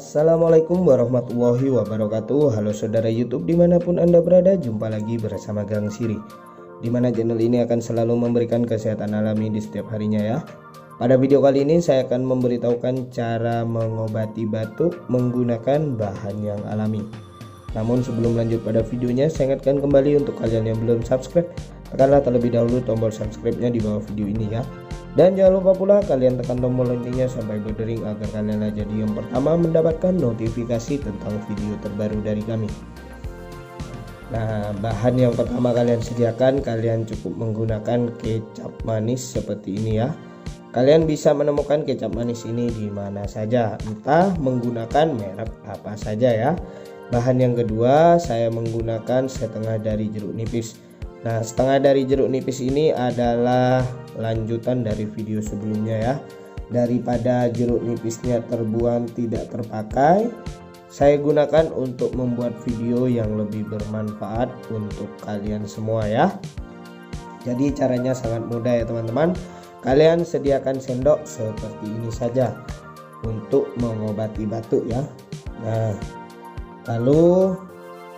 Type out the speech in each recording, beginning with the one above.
Assalamualaikum warahmatullahi wabarakatuh. Halo saudara YouTube dimanapun Anda berada, jumpa lagi bersama Gang Siri, dimana channel ini akan selalu memberikan kesehatan alami di setiap harinya ya. Pada video kali ini saya akan memberitahukan cara mengobati batuk menggunakan bahan yang alami. Namun sebelum lanjut pada videonya, saya ingatkan kembali untuk kalian yang belum subscribe, tekanlah terlebih dahulu tombol subscribe-nya di bawah video ini ya. Dan jangan lupa pula kalian tekan tombol loncengnya sampai berdering agar kalian jadi yang pertama mendapatkan notifikasi tentang video terbaru dari kami. Nah, bahan yang pertama kalian sediakan, kalian cukup menggunakan kecap manis seperti ini ya. Kalian bisa menemukan kecap manis ini di mana saja, entah menggunakan merek apa saja ya. Bahan yang kedua, saya menggunakan setengah dari jeruk nipis. Nah, setengah dari jeruk nipis ini adalah lanjutan dari video sebelumnya ya. Daripada jeruk nipisnya terbuang tidak terpakai, saya gunakan untuk membuat video yang lebih bermanfaat untuk kalian semua ya. Jadi caranya sangat mudah ya teman-teman. Kalian sediakan sendok seperti ini saja untuk mengobati batuk ya. Nah, lalu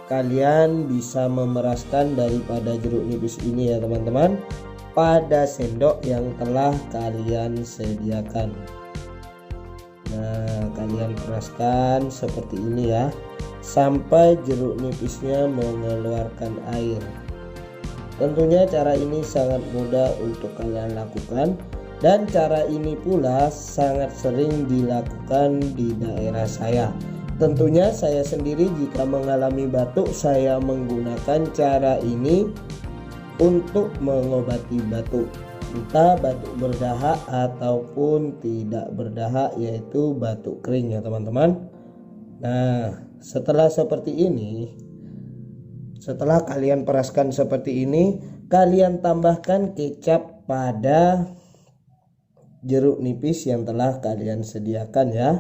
kalian bisa memeraskan daripada jeruk nipis ini ya teman-teman pada sendok yang telah kalian sediakan. Nah, kalian peraskan seperti ini ya sampai jeruk nipisnya mengeluarkan air. Tentunya cara ini sangat mudah untuk kalian lakukan, dan cara ini pula sangat sering dilakukan di daerah saya. Tentunya saya sendiri jika mengalami batuk, saya menggunakan cara ini untuk mengobati batuk, entah batuk berdahak ataupun tidak berdahak, yaitu batuk kering ya teman-teman. Nah, setelah seperti ini, setelah kalian peraskan seperti ini, kalian tambahkan kecap pada jeruk nipis yang telah kalian sediakan ya.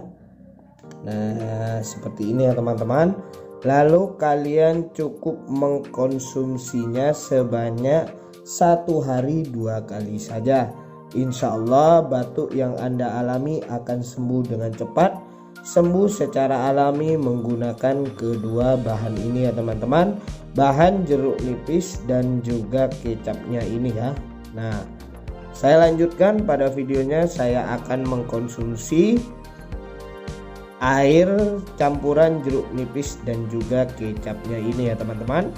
Nah, seperti ini ya teman-teman. Lalu kalian cukup mengkonsumsinya sebanyak 1 hari 2 kali saja. Insya Allah batuk yang Anda alami akan sembuh dengan cepat, sembuh secara alami menggunakan kedua bahan ini ya teman-teman. Bahan jeruk nipis dan juga kecapnya ini ya. Nah, saya lanjutkan pada videonya. Saya akan mengkonsumsi air campuran jeruk nipis dan juga kecapnya ini ya teman-teman.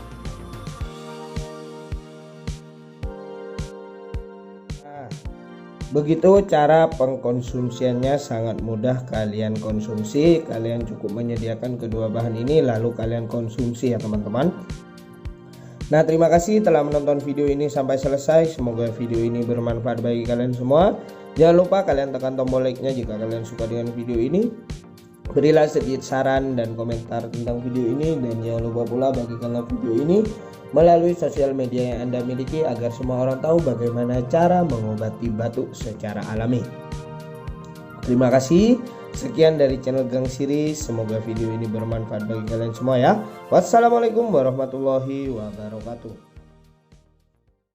Nah, begitu cara pengkonsumsiannya, sangat mudah kalian konsumsi. Kalian cukup menyediakan kedua bahan ini lalu kalian konsumsi ya teman-teman. Nah, terima kasih telah menonton video ini sampai selesai. Semoga video ini bermanfaat bagi kalian semua. Jangan lupa kalian tekan tombol like-nya jika kalian suka dengan video ini. Berilah sedikit saran dan komentar tentang video ini, dan jangan lupa pula bagikanlah video ini melalui sosial media yang Anda miliki agar semua orang tahu bagaimana cara mengobati batuk secara alami. Terima kasih. Sekian dari channel Gang Siri. Semoga video ini bermanfaat bagi kalian semua ya. Wassalamualaikum warahmatullahi wabarakatuh.